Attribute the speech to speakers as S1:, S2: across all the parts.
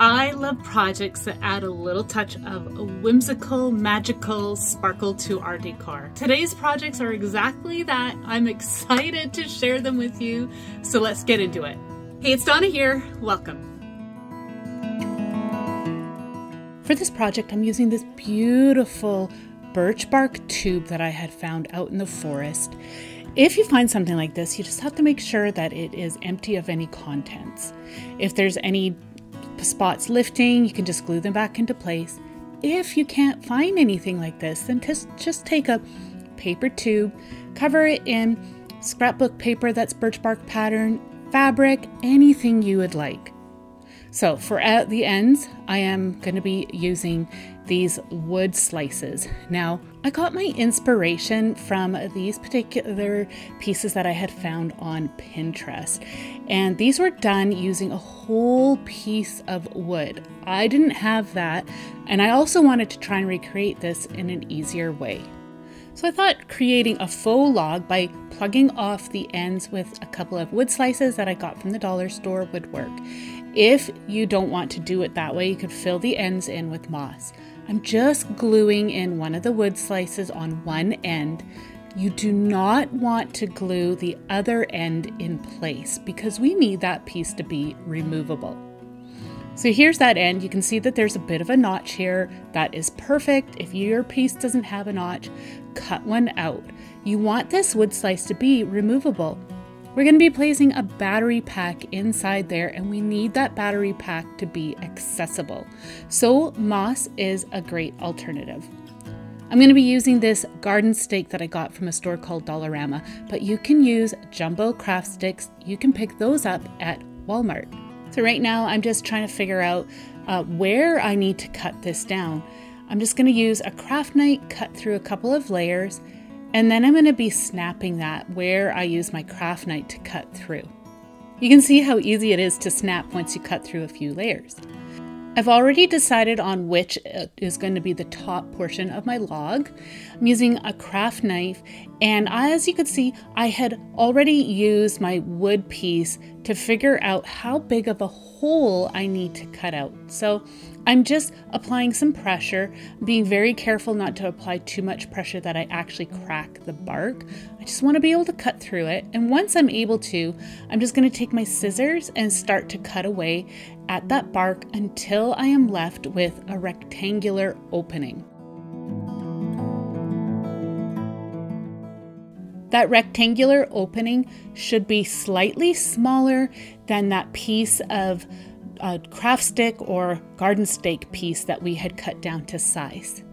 S1: I love projects that add a little touch of a whimsical, magical sparkle to our decor. Today's projects are exactly that. I'm excited to share them with you, so let's get into it. Hey, it's Donna here. Welcome. For this project, I'm using this beautiful birch bark tube that I had found out in the forest. If you find something like this, you just have to make sure that it is empty of any contents. If there's any spots lifting, you can just glue them back into place. If you can't find anything like this, then just take a paper tube, cover it in scrapbook paper that's birch bark pattern, fabric, anything you would like. So for at the ends, I am going to be using these wood slices. Now, I got my inspiration from these particular pieces that I had found on Pinterest. And these were done using a whole piece of wood. I didn't have that, and I also wanted to try and recreate this in an easier way. So I thought creating a faux log by plugging off the ends with a couple of wood slices that I got from the dollar store would work. If you don't want to do it that way, you could fill the ends in with moss. I'm just gluing in one of the wood slices on one end. You do not want to glue the other end in place because we need that piece to be removable. So here's that end. You can see that there's a bit of a notch here. That is perfect. If your piece doesn't have a notch, cut one out. You want this wood slice to be removable. We're going to be placing a battery pack inside there, and we need that battery pack to be accessible. So moss is a great alternative. I'm going to be using this garden stake that I got from a store called Dollarama, but you can use jumbo craft sticks. You can pick those up at Walmart. So right now I'm just trying to figure out where I need to cut this down. I'm just going to use a craft knife, cut through a couple of layers, and then I'm going to be snapping that where I use my craft knife to cut through. You can see how easy it is to snap once you cut through a few layers. I've already decided on which is going to be the top portion of my log. I'm using a craft knife, and as you can see, I had already used my wood piece to figure out how big of a hole I need to cut out. So I'm just applying some pressure, being very careful not to apply too much pressure that I actually crack the bark. I just want to be able to cut through it. And once I'm able to, I'm just going to take my scissors and start to cut away at that bark until I am left with a rectangular opening. That rectangular opening should be slightly smaller than that piece of craft stick or garden stake piece that we had cut down to size.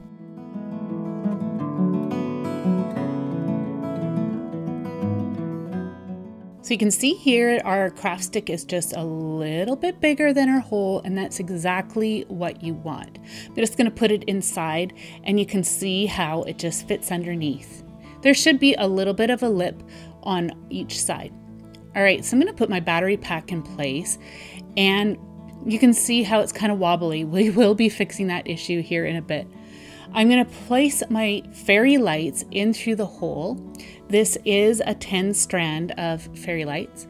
S1: So you can see here our craft stick is just a little bit bigger than our hole, and that's exactly what you want. I'm just going to put it inside, and you can see how it just fits underneath. There should be a little bit of a lip on each side. All right, so I'm going to put my battery pack in place, and you can see how it's kind of wobbly. We will be fixing that issue here in a bit. I'm going to place my fairy lights in through the hole. This is a 10 strand of fairy lights.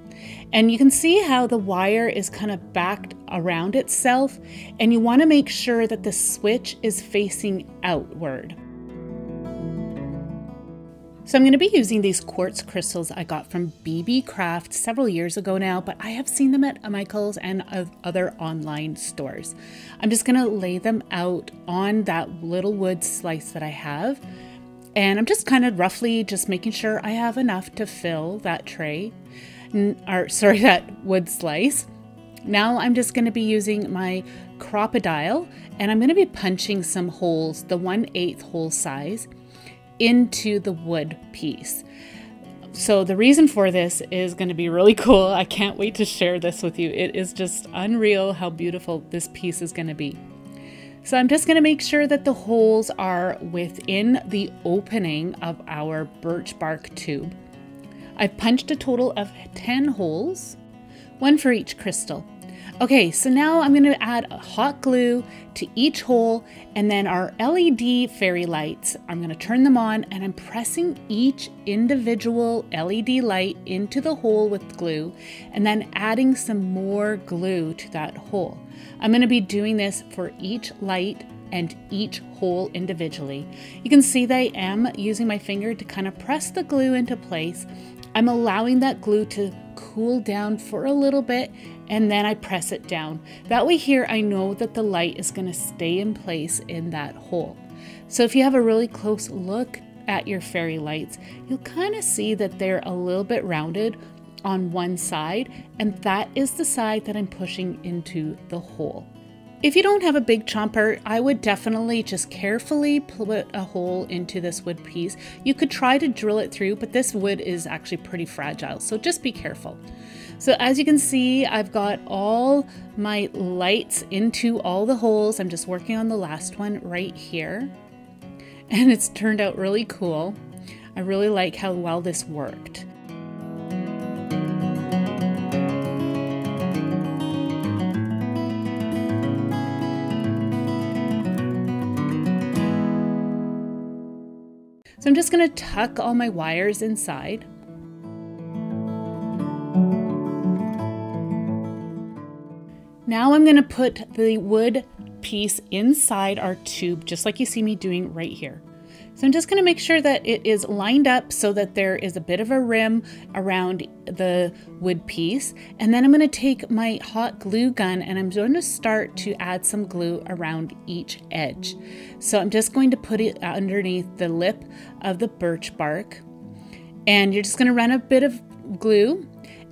S1: And you can see how the wire is kind of backed around itself, and you want to make sure that the switch is facing outward. So I'm going to be using these quartz crystals I got from BB Craft several years ago now, but I have seen them at Michael's and other online stores. I'm just going to lay them out on that little wood slice that I have. And I'm just kind of roughly just making sure I have enough to fill that tray, that wood slice. Now I'm just going to be using my crocodile, and I'm going to be punching some holes, the 1/8 hole size, into the wood piece. So the reason for this is going to be really cool. I can't wait to share this with you. It is just unreal how beautiful this piece is going to be. So I'm just going to make sure that the holes are within the opening of our birch bark tube. I've punched a total of 10 holes, one for each crystal. Okay, so now I'm going to add hot glue to each hole, and then our LED fairy lights, I'm going to turn them on, and I'm pressing each individual LED light into the hole with glue and then adding some more glue to that hole. I'm going to be doing this for each light and each hole individually. You can see that I am using my finger to kind of press the glue into place. I'm allowing that glue to cool down for a little bit, and then I press it down. That way here I know that the light is going to stay in place in that hole. So if you have a really close look at your fairy lights, you'll kind of see that they're a little bit rounded on one side, and that is the side that I'm pushing into the hole. If you don't have a big chomper, I would definitely just carefully put a hole into this wood piece. You could try to drill it through, but this wood is actually pretty fragile, so just be careful. So as you can see, I've got all my lights into all the holes. I'm just working on the last one right here, and it's turned out really cool. I really like how well this worked. So I'm just going to tuck all my wires inside. Now I'm going to put the wood piece inside our tube, just like you see me doing right here. So I'm just going to make sure that it is lined up so that there is a bit of a rim around the wood piece. And then I'm going to take my hot glue gun and I'm going to start to add some glue around each edge. So I'm just going to put it underneath the lip of the birch bark. And you're just going to run a bit of glue.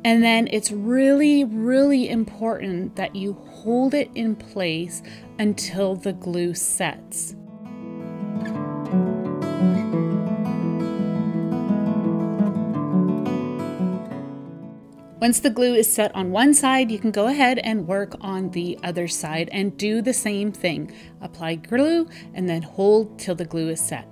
S1: And then it's really, really important that you hold it in place until the glue sets. Once the glue is set on one side, you can go ahead and work on the other side and do the same thing. Apply glue and then hold till the glue is set.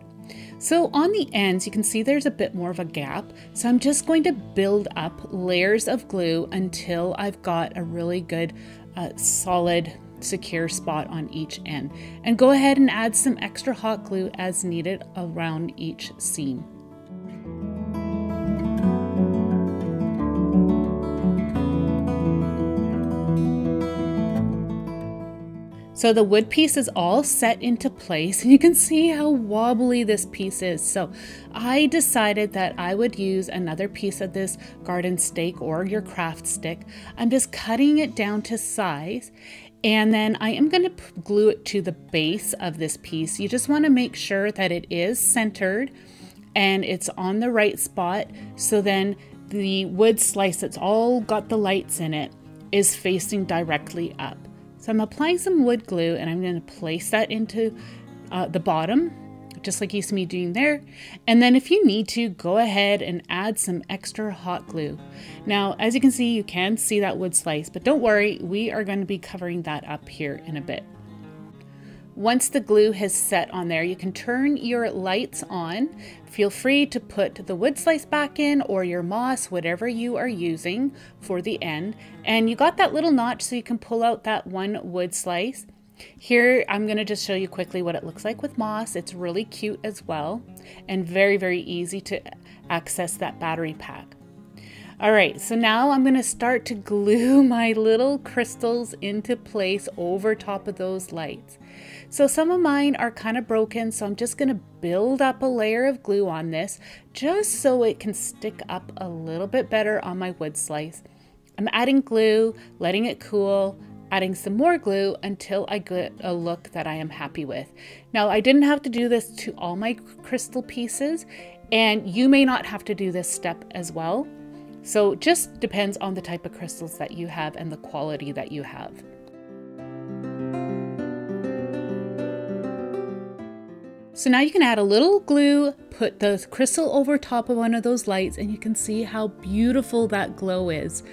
S1: So on the ends, you can see there's a bit more of a gap. So I'm just going to build up layers of glue until I've got a really good, solid, secure spot on each end. And go ahead and add some extra hot glue as needed around each seam. So the wood piece is all set into place, and you can see how wobbly this piece is. So I decided that I would use another piece of this garden stake or your craft stick. I'm just cutting it down to size, and then I am going to glue it to the base of this piece. You just want to make sure that it is centered and it's on the right spot, so then the wood slice that's all got the lights in it is facing directly up. So I'm applying some wood glue and I'm going to place that into the bottom, just like you see me doing there. And then if you need to, go ahead and add some extra hot glue. Now, as you can see, you can see that wood slice, but don't worry, we are going to be covering that up here in a bit. Once the glue has set on there, you can turn your lights on. Feel free to put the wood slice back in or your moss, whatever you are using for the end. And you got that little notch so you can pull out that one wood slice. Here, I'm going to just show you quickly what it looks like with moss. It's really cute as well and very, very easy to access that battery pack. All right, so now I'm going to start to glue my little crystals into place over top of those lights. So some of mine are kind of broken, so I'm just going to build up a layer of glue on this just so it can stick up a little bit better on my wood slice. I'm adding glue, letting it cool, adding some more glue until I get a look that I am happy with. Now, I didn't have to do this to all my crystal pieces, and you may not have to do this step as well. So just depends on the type of crystals that you have and the quality that you have. So now you can add a little glue, put put the crystal over top of one of those lights and you can see how beautiful that glow is.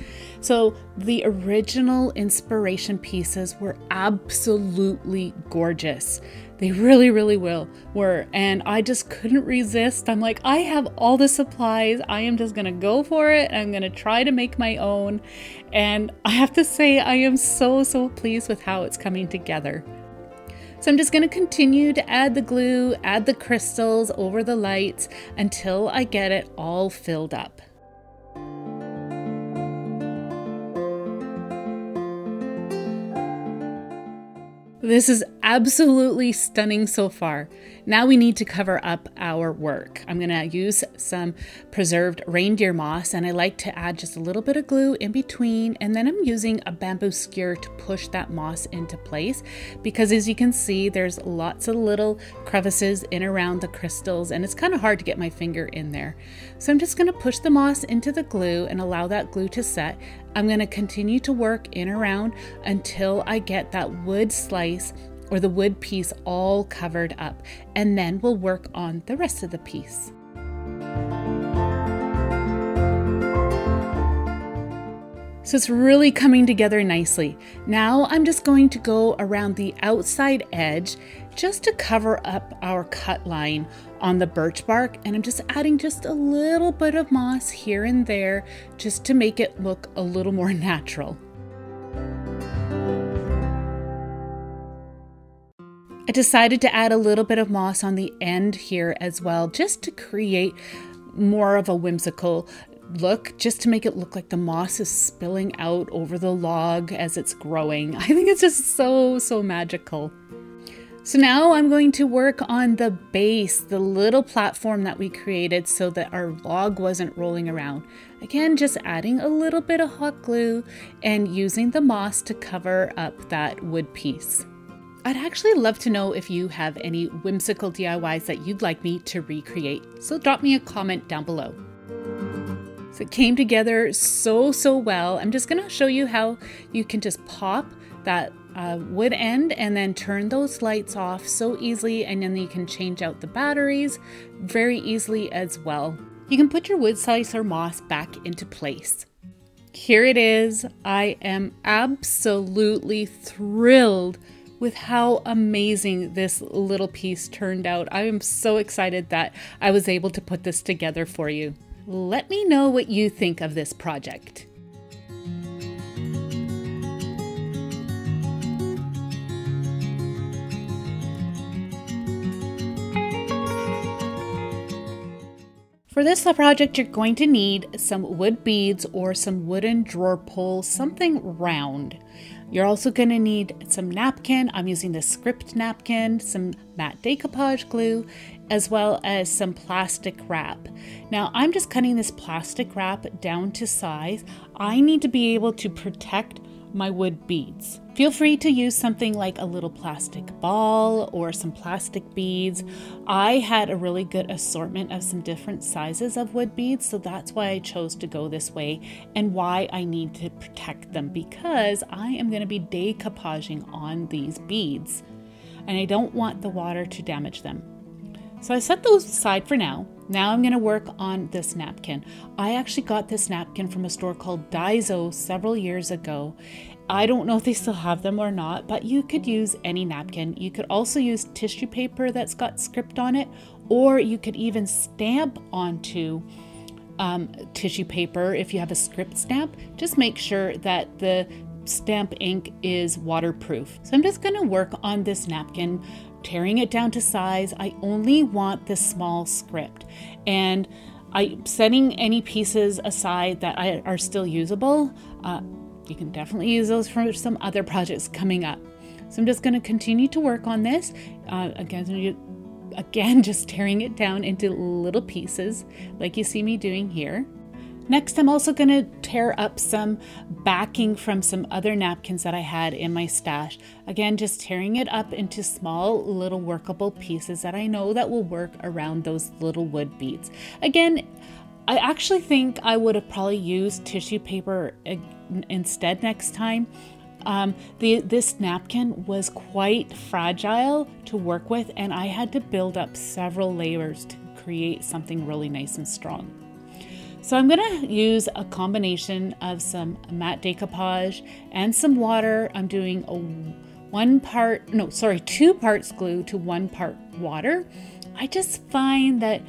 S1: So the original inspiration pieces were absolutely gorgeous. They really, really were. And I just couldn't resist. I'm like, I have all the supplies. I am just going to go for it. I'm going to try to make my own. And I have to say, I am so, so pleased with how it's coming together. So I'm just going to continue to add the glue, add the crystals over the lights until I get it all filled up. This is absolutely stunning so far. Now we need to cover up our work. I'm going to use some preserved reindeer moss, and I like to add just a little bit of glue in between, and then I'm using a bamboo skewer to push that moss into place because, as you can see, there's lots of little crevices in around the crystals and it's kind of hard to get my finger in there. So I'm just going to push the moss into the glue and allow that glue to set. I'm going to continue to work in around until I get that wood slice or the wood piece all covered up, and then we'll work on the rest of the piece. So it's really coming together nicely. Now I'm just going to go around the outside edge just to cover up our cut line on the birch bark, and I'm just adding just a little bit of moss here and there just to make it look a little more natural. I decided to add a little bit of moss on the end here as well, just to create more of a whimsical look, just to make it look like the moss is spilling out over the log as it's growing. I think it's just so, so magical. So now I'm going to work on the base, the little platform that we created so that our log wasn't rolling around. Again, just adding a little bit of hot glue and using the moss to cover up that wood piece. I'd actually love to know if you have any whimsical DIYs that you'd like me to recreate, so drop me a comment down below. So it came together so, so well. I'm just going to show you how you can just pop that wood end and then turn those lights off so easily, and then you can change out the batteries very easily as well. You can put your wood slice or moss back into place. Here it is. I am absolutely thrilled with how amazing this little piece turned out. I am so excited that I was able to put this together for you. Let me know what you think of this project. For this project, you're going to need some wood beads or some wooden drawer pulls, something round. You're also going to need some napkin. I'm using the script napkin, some matte decoupage glue, as well as some plastic wrap. Now I'm just cutting this plastic wrap down to size. I need to be able to protect my wood beads. Feel free to use something like a little plastic ball or some plastic beads. I had a really good assortment of some different sizes of wood beads, so that's why I chose to go this way and why I need to protect them, because I am going to be decoupaging on these beads and I don't want the water to damage them. So I set those aside for now. Now I'm going to work on this napkin. I actually got this napkin from a store called Daiso several years ago. I don't know if they still have them or not, but you could use any napkin. You could also use tissue paper that's got script on it, or you could even stamp onto tissue paper if you have a script stamp. Just make sure that the stamp ink is waterproof. So I'm just going to work on this napkin, tearing it down to size. I only want this small script, and I'm setting any pieces aside that are still usable. You can definitely use those for some other projects coming up. So I'm just going to continue to work on this. Again, just tearing it down into little pieces like you see me doing here. Next, I'm also going to tear up some backing from some other napkins that I had in my stash. Again, just tearing it up into small little workable pieces that I know that will work around those little wood beads. Again, I actually think I would have probably used tissue paper instead next time. This napkin was quite fragile to work with, and I had to build up several layers to create something really nice and strong. So I'm going to use a combination of some matte decoupage and some water. I'm doing a 2 parts glue to 1 part water. I just find that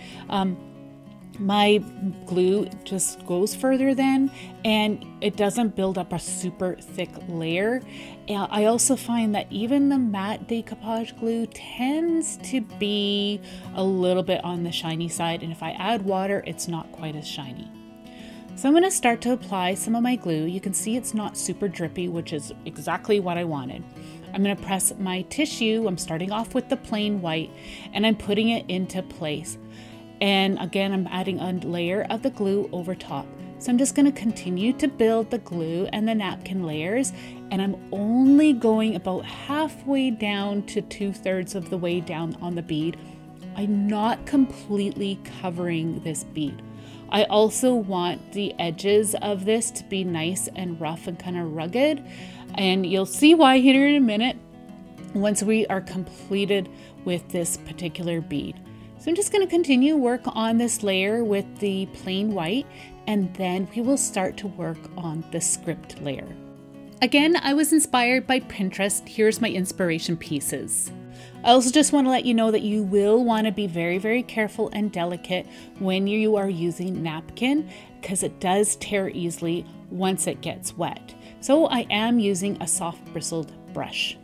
S1: my glue just goes further then, and it doesn't build up a super thick layer. I also find that even the matte decoupage glue tends to be a little bit on the shiny side, and if I add water, it's not quite as shiny. So I'm going to start to apply some of my glue. You can see it's not super drippy, which is exactly what I wanted. I'm going to press my tissue. I'm starting off with the plain white, and I'm putting it into place. And again, I'm adding a layer of the glue over top. So I'm just going to continue to build the glue and the napkin layers, and I'm only going about halfway down to 2/3 of the way down on the bead. I'm not completely covering this bead. I also want the edges of this to be nice and rough and kind of rugged, and you'll see why here in a minute once we are completed with this particular bead. So I'm just going to continue work on this layer with the plain white, and then we will start to work on the script layer. Again, I was inspired by Pinterest. Here's my inspiration pieces. I also just want to let you know that you will want to be very, very careful and delicate when you are using napkin, because it does tear easily once it gets wet. So I am using a soft bristled brush.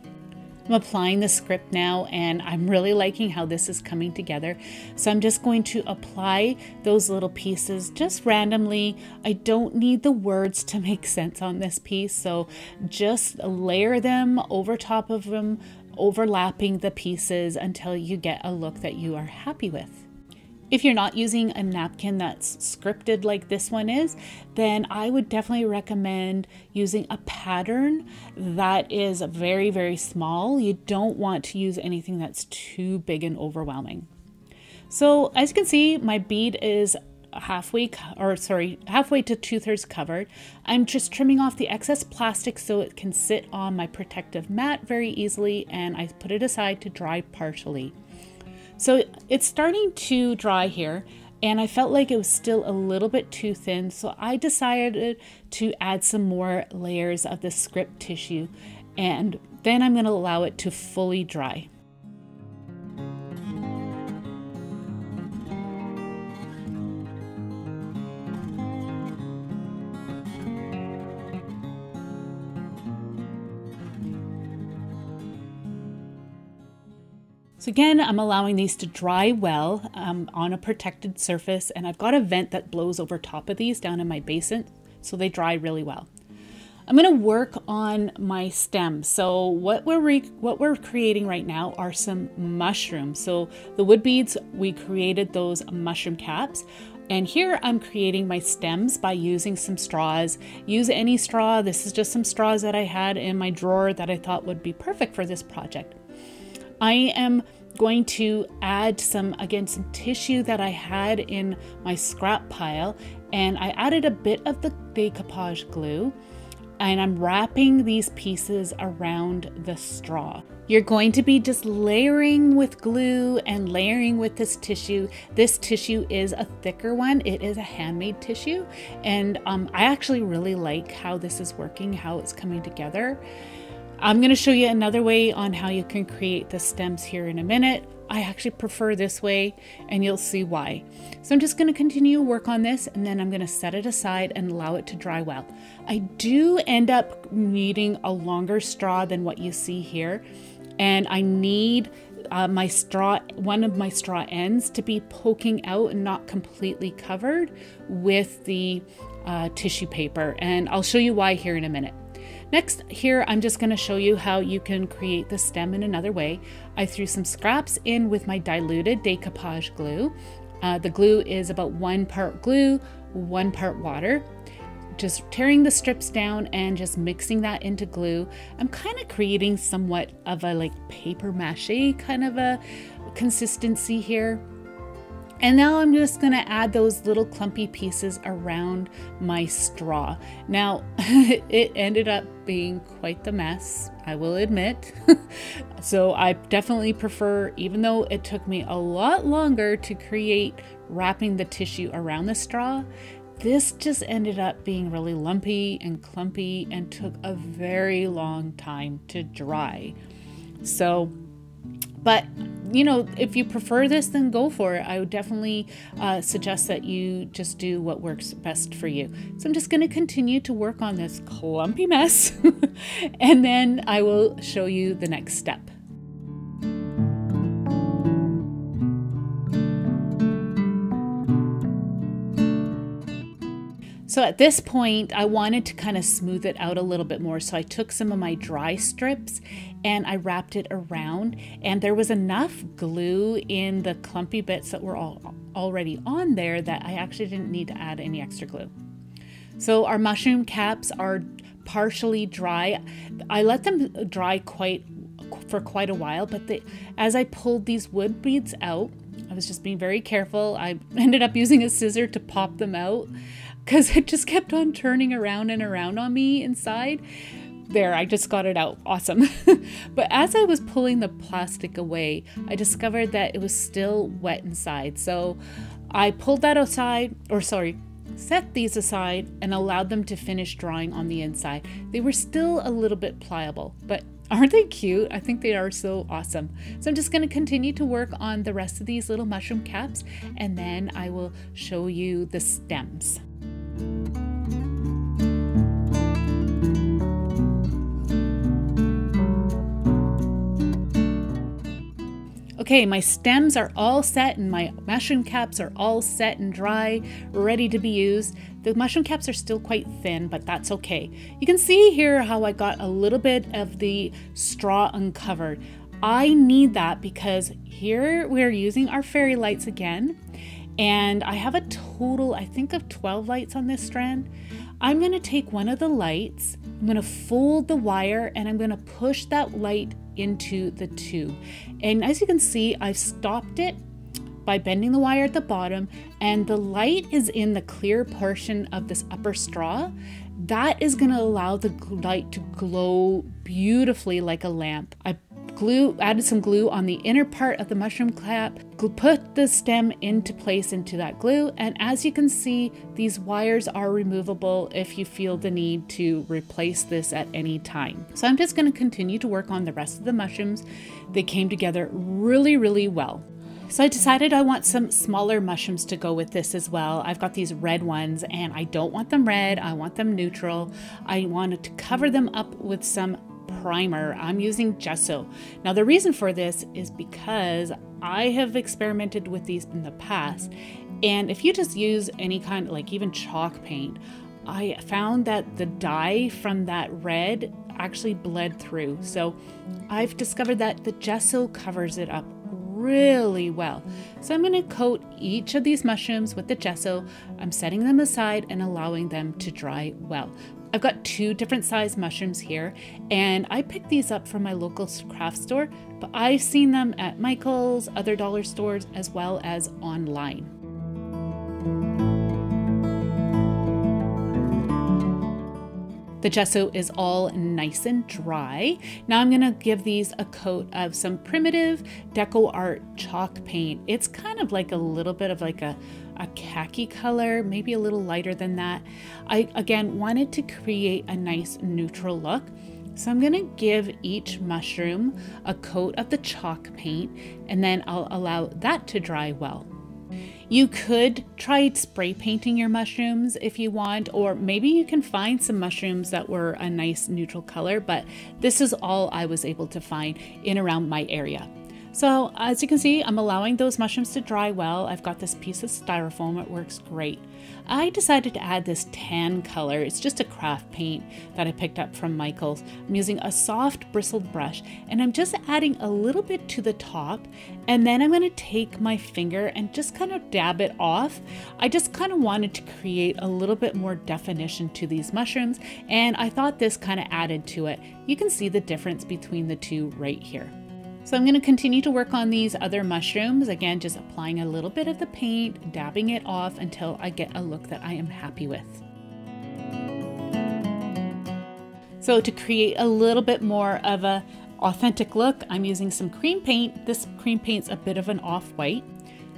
S1: I'm applying the script now, and I'm really liking how this is coming together. So I'm just going to apply those little pieces just randomly. I don't need the words to make sense on this piece, so just layer them over top of them, overlapping the pieces until you get a look that you are happy with. If you're not using a napkin that's scripted like this one is, then I would definitely recommend using a pattern that is very, very small. You don't want to use anything that's too big and overwhelming. So as you can see, my bead is halfway to 2/3 covered. I'm just trimming off the excess plastic so it can sit on my protective mat very easily, and I put it aside to dry partially. So it's starting to dry here, and I felt like it was still a little bit too thin, so I decided to add some more layers of the script tissue, and then I'm going to allow it to fully dry. So again, I'm allowing these to dry well on a protected surface, and I've got a vent that blows over top of these down in my basin, so they dry really well. I'm going to work on my stem. So what we're creating right now are some mushrooms. So the wood beads, we created those mushroom caps. And here I'm creating my stems by using some straws. Use any straw. This is just some straws that I had in my drawer that I thought would be perfect for this project. I am going to add some tissue that I had in my scrap pile, and I added a bit of the decoupage glue, and I'm wrapping these pieces around the straw. You're going to be just layering with glue and layering with this tissue. This tissue is a thicker one. It is a handmade tissue, and I actually really like how this is working, how it's coming together. I'm going to show you another way on how you can create the stems here in a minute. I actually prefer this way, and you'll see why. So I'm just going to continue to work on this, and then I'm going to set it aside and allow it to dry well. I do end up needing a longer straw than what you see here, and I need one of my straw ends to be poking out and not completely covered with the tissue paper, and I'll show you why here in a minute. Next, here I'm just going to show you how you can create the stem in another way. I threw some scraps in with my diluted decoupage glue. The glue is about 1 part glue, 1 part water. Just tearing the strips down and just mixing that into glue. I'm kind of creating somewhat of a like paper mache kind of a consistency here. And now I'm just gonna add those little clumpy pieces around my straw. Now, it ended up being quite the mess, I will admit. So I definitely prefer, even though it took me a lot longer to create wrapping the tissue around the straw, this just ended up being really lumpy and clumpy and took a very long time to dry. So, but you know, if you prefer this, then go for it. I would definitely suggest that you just do what works best for you. So I'm just going to continue to work on this clumpy mess and then I will show you the next step. So at this point, I wanted to kind of smooth it out a little bit more. So I took some of my dry strips and I wrapped it around, and there was enough glue in the clumpy bits that were already on there that I actually didn't need to add any extra glue. So our mushroom caps are partially dry. I let them dry for quite a while, but as I pulled these wood beads out, I was just being very careful. I ended up using a scissor to pop them out, because it just kept on turning around and around on me inside. There, I just got it out. Awesome. But as I was pulling the plastic away, I discovered that it was still wet inside. So I pulled that aside, set these aside and allowed them to finish drying on the inside. They were still a little bit pliable, but aren't they cute? I think they are so awesome. So I'm just going to continue to work on the rest of these little mushroom caps, and then I will show you the stems. Okay, my stems are all set and my mushroom caps are all set and dry, ready to be used. The mushroom caps are still quite thin, but that's okay. You can see here how I got a little bit of the straw uncovered. I need that because here we're using our fairy lights again, and I have a total, I think, of 12 lights on this strand. I'm going to take one of the lights, I'm going to fold the wire, and I'm going to push that light into the tube. And as you can see, I've stopped it by bending the wire at the bottom, and the light is in the clear portion of this upper straw. That is going to allow the light to glow beautifully like a lamp. I added some glue on the inner part of the mushroom cap, put the stem into place into that glue, and as you can see, these wires are removable if you feel the need to replace this at any time. So I'm just going to continue to work on the rest of the mushrooms. They came together really, really well. So I decided I want some smaller mushrooms to go with this as well. I've got these red ones and I don't want them red, I want them neutral. I wanted to cover them up with some primer. I'm using gesso. Now the reason for this is because I have experimented with these in the past, and if you just use any kind, like even chalk paint, I found that the dye from that red actually bled through. So I've discovered that the gesso covers it up really well. So I'm going to coat each of these mushrooms with the gesso. I'm setting them aside and allowing them to dry well. I've got 2 different size mushrooms here, and I picked these up from my local craft store, but I've seen them at Michael's, other dollar stores, as well as online. The gesso is all nice and dry. Now I'm gonna give these a coat of some primitive Deco Art chalk paint. It's kind of like a little bit of like a khaki color, maybe a little lighter than that. I, again, wanted to create a nice neutral look. So I'm gonna give each mushroom a coat of the chalk paint, and then I'll allow that to dry well. You could try spray painting your mushrooms if you want, or maybe you can find some mushrooms that were a nice neutral color, but this is all I was able to find in around my area. So as you can see, I'm allowing those mushrooms to dry well. I've got this piece of styrofoam, it works great. I decided to add this tan color. It's just a craft paint that I picked up from Michael's. I'm using a soft bristled brush, and I'm just adding a little bit to the top, and then I'm going to take my finger and just kind of dab it off. I just kind of wanted to create a little bit more definition to these mushrooms, and I thought this kind of added to it. You can see the difference between the two right here. So I'm going to continue to work on these other mushrooms. Again, just applying a little bit of the paint, dabbing it off until I get a look that I am happy with. So to create a little bit more of a authentic look, I'm using some cream paint. This cream paint's a bit of an off-white.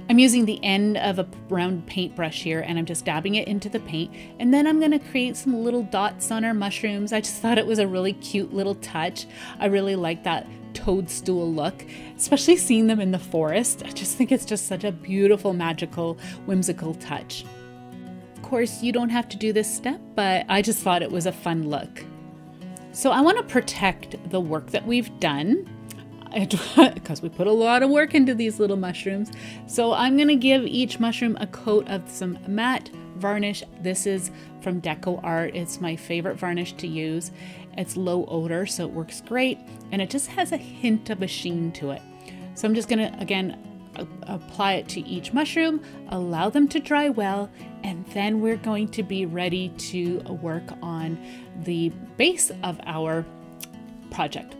S1: I'm using the end of a round paintbrush here and I'm just dabbing it into the paint. And then I'm going to create some little dots on our mushrooms. I just thought it was a really cute little touch. I really like that toadstool look, especially seeing them in the forest. I just think it's just such a beautiful, magical, whimsical touch. Of course, you don't have to do this step, but I just thought it was a fun look. So I want to protect the work that we've done, because we put a lot of work into these little mushrooms. So I'm going to give each mushroom a coat of some matte varnish. This is from Decor. It's my favorite varnish to use. It's low odor, so it works great. And it just has a hint of a sheen to it. So I'm just going to, again, apply it to each mushroom, allow them to dry well, and then we're going to be ready to work on the base of our project.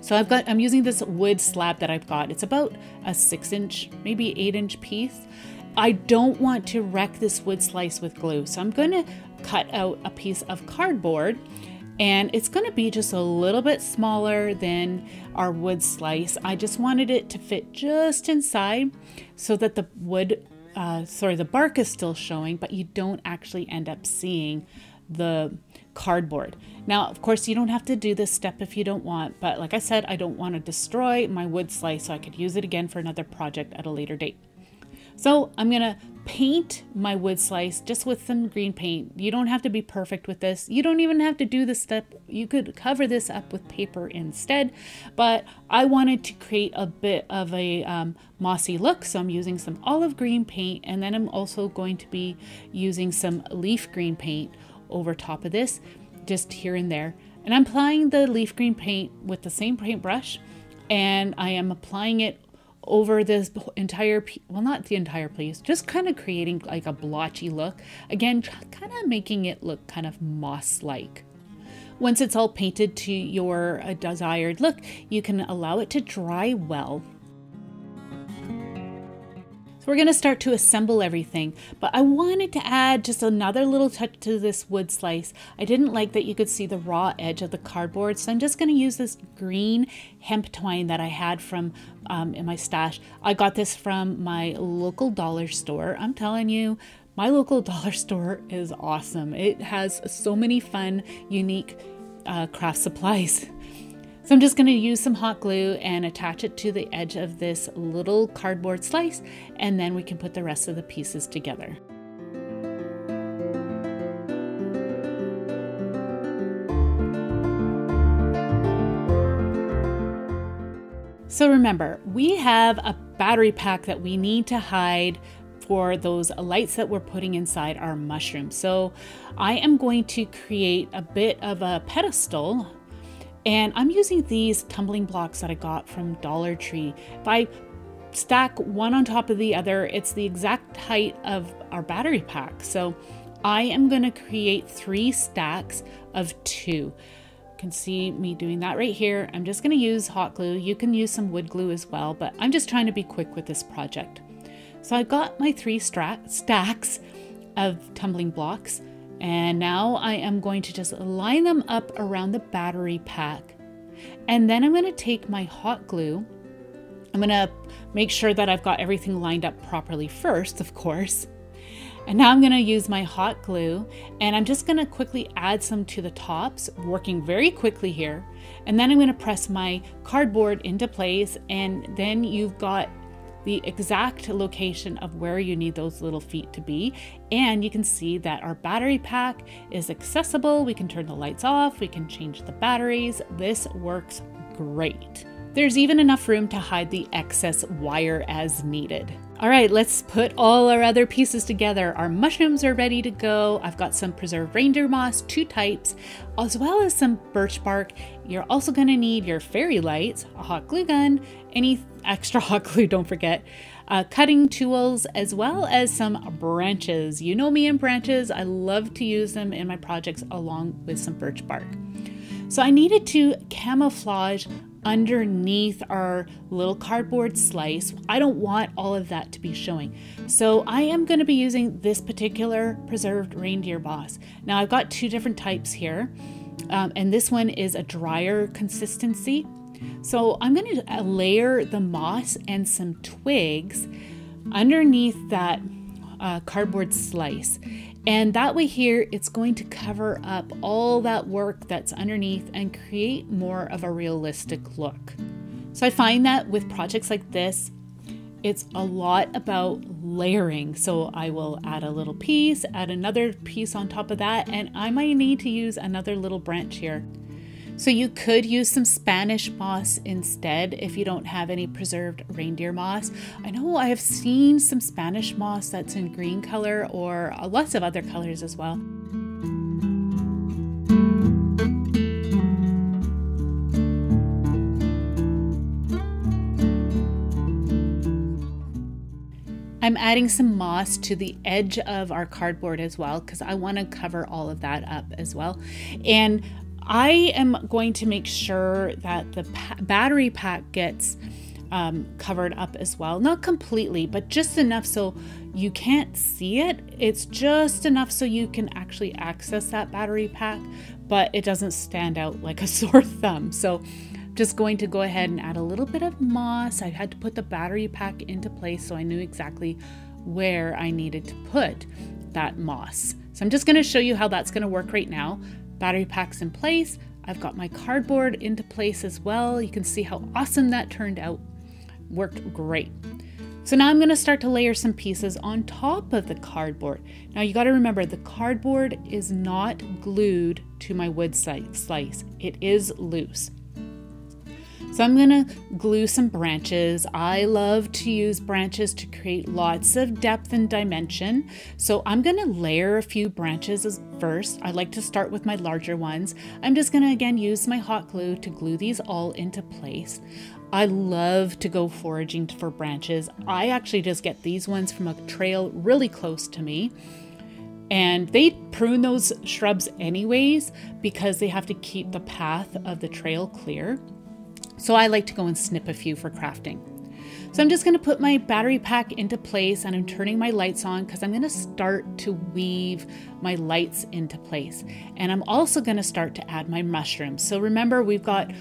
S1: So I'm using this wood slab that I've got. It's about a 6-inch, maybe 8-inch piece. I don't want to wreck this wood slice with glue. So I'm going to cut out a piece of cardboard, and it's going to be just a little bit smaller than our wood slice. I just wanted it to fit just inside so that the the bark is still showing, but you don't actually end up seeing the cardboard. Now, of course, you don't have to do this step if you don't want, but like I said, I don't want to destroy my wood slice, so I could use it again for another project at a later date. So I'm going to paint my wood slice just with some green paint. You don't have to be perfect with this. You don't even have to do this step. You could cover this up with paper instead, but I wanted to create a bit of a mossy look, so I'm using some olive green paint, and then I'm also going to be using some leaf green paint over top of this, just here and there. And I'm applying the leaf green paint with the same paintbrush, and I am applying it over this entire piece, well, not the entire piece, just kind of creating like a blotchy look. Again, kind of making it look kind of moss-like. Once it's all painted to your desired look, you can allow it to dry well. We're going to start to assemble everything, but I wanted to add just another little touch to this wood slice. I didn't like that you could see the raw edge of the cardboard, so I'm just going to use this green hemp twine that I had from in my stash. I got this from my local dollar store. I'm telling you, my local dollar store is awesome. It has so many fun, unique craft supplies. So I'm just going to use some hot glue and attach it to the edge of this little cardboard slice, and then we can put the rest of the pieces together. So remember, we have a battery pack that we need to hide for those lights that we're putting inside our mushroom. So I am going to create a bit of a pedestal. And I'm using these tumbling blocks that I got from Dollar Tree. If I stack one on top of the other, it's the exact height of our battery pack. So I am going to create 3 stacks of 2. You can see me doing that right here. I'm just going to use hot glue. You can use some wood glue as well, but I'm just trying to be quick with this project. So I got my 3 stacks of tumbling blocks. And now I am going to just line them up around the battery pack. And then I'm going to take my hot glue. I'm going to make sure that I've got everything lined up properly first, of course. And now I'm going to use my hot glue, and I'm just going to quickly add some to the tops, working very quickly here. And then I'm going to press my cardboard into place, and then you've got the exact location of where you need those little feet to be. And you can see that our battery pack is accessible. We can turn the lights off. We can change the batteries. This works great. There's even enough room to hide the excess wire as needed. All right, let's put all our other pieces together. Our mushrooms are ready to go. I've got some preserved reindeer moss, 2 types, as well as some birch bark. You're also gonna need your fairy lights, a hot glue gun, any extra hot glue, don't forget, cutting tools, as well as some branches. You know me and branches. I love to use them in my projects along with some birch bark. So I needed to camouflage underneath our little cardboard slice. I don't want all of that to be showing. So I am going to be using this particular preserved reindeer moss. Now I've got two different types here, and this one is a drier consistency. So I'm going to layer the moss and some twigs underneath that cardboard slice. And that way here, it's going to cover up all that work that's underneath and create more of a realistic look. So I find that with projects like this, it's a lot about layering. So I will add a little piece, add another piece on top of that, and I might need to use another little branch here. So you could use some Spanish moss instead if you don't have any preserved reindeer moss. I know I have seen some Spanish moss that's in green color or lots of other colors as well. I'm adding some moss to the edge of our cardboard as well because I want to cover all of that up as well. And I am going to make sure that the battery pack gets covered up as well. Not completely, but just enough so you can't see it. It's just enough so you can actually access that battery pack, but it doesn't stand out like a sore thumb. So I'm just going to go ahead and add a little bit of moss. I had to put the battery pack into place so I knew exactly where I needed to put that moss. So I'm just going to show you how that's going to work right now. Battery pack's in place. I've got my cardboard into place as well. You can see how awesome that turned out. Worked great. So now I'm going to start to layer some pieces on top of the cardboard. Now you got to remember the cardboard is not glued to my wood slice. It is loose. So I'm going to glue some branches. I love to use branches to create lots of depth and dimension. So I'm going to layer a few branches first. I like to start with my larger ones. I'm just going to again use my hot glue to glue these all into place. I love to go foraging for branches. I actually just get these ones from a trail really close to me. And they prune those shrubs anyways because they have to keep the path of the trail clear. So I like to go and snip a few for crafting. So I'm just going to put my battery pack into place and I'm turning my lights on because I'm going to start to weave my lights into place. And I'm also going to start to add my mushrooms. So remember, we've got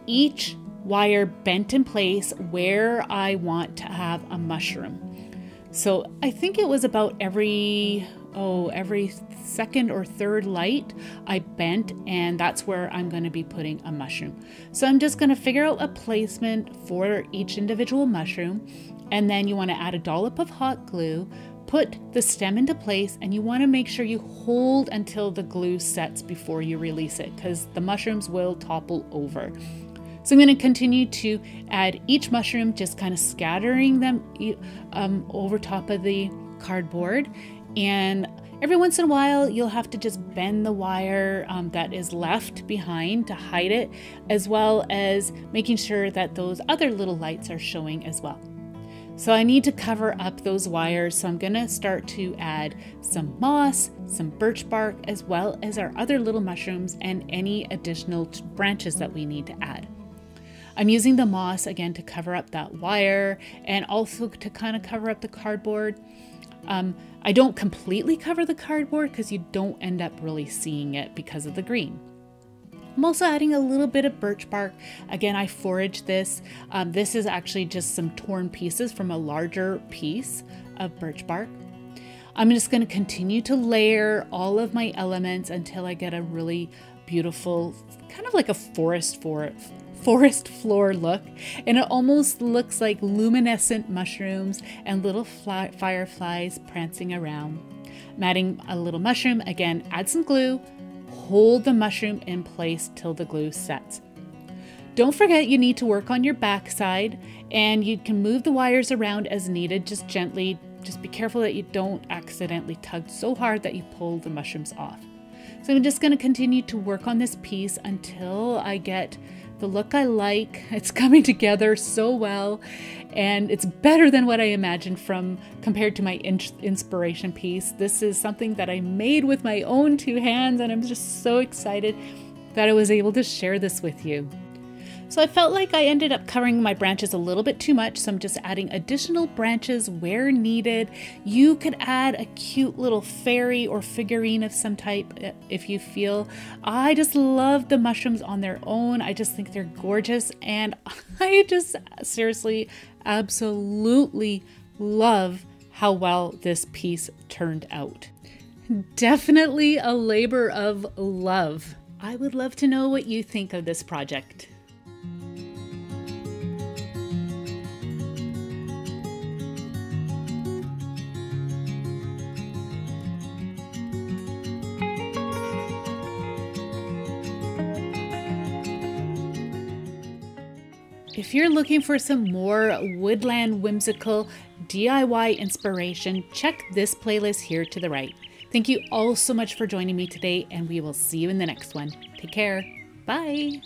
S1: each wire bent in place where I want to have a mushroom. So I think it was about every second or third light I bent, and that's where I'm going to be putting a mushroom. So I'm just going to figure out a placement for each individual mushroom, and then you want to add a dollop of hot glue, put the stem into place, and you want to make sure you hold until the glue sets before you release it because the mushrooms will topple over. So I'm going to continue to add each mushroom, just kind of scattering them over top of the cardboard. And every once in a while, you'll have to just bend the wire that is left behind to hide it, as well as making sure that those other little lights are showing as well. So I need to cover up those wires. So I'm going to start to add some moss, some birch bark, as well as our other little mushrooms and any additional branches that we need to add. I'm using the moss again to cover up that wire and also to kind of cover up the cardboard. I don't completely cover the cardboard because you don't end up really seeing it because of the green. I'm also adding a little bit of birch bark. Again, I foraged this. This is actually just some torn pieces from a larger piece of birch bark. I'm just going to continue to layer all of my elements until I get a really beautiful, kind of like a forest floor look, and it almost looks like luminescent mushrooms and little fireflies prancing around. I'm adding a little mushroom. Again, add some glue, hold the mushroom in place till the glue sets. Don't forget you need to work on your backside, and you can move the wires around as needed, just gently. Just be careful that you don't accidentally tug so hard that you pull the mushrooms off. So I'm just going to continue to work on this piece until I get the look I like. It's coming together so well, and it's better than what I imagined compared to my inspiration piece. This is something that I made with my own two hands, and I'm just so excited that I was able to share this with you. So I felt like I ended up covering my branches a little bit too much, so I'm just adding additional branches where needed. You could add a cute little fairy or figurine of some type if you feel. I just love the mushrooms on their own. I just think they're gorgeous, and I just seriously, absolutely love how well this piece turned out. Definitely a labor of love. I would love to know what you think of this project. If you're looking for some more woodland whimsical DIY inspiration, check this playlist here to the right. Thank you all so much for joining me today, and we will see you in the next one. Take care. Bye.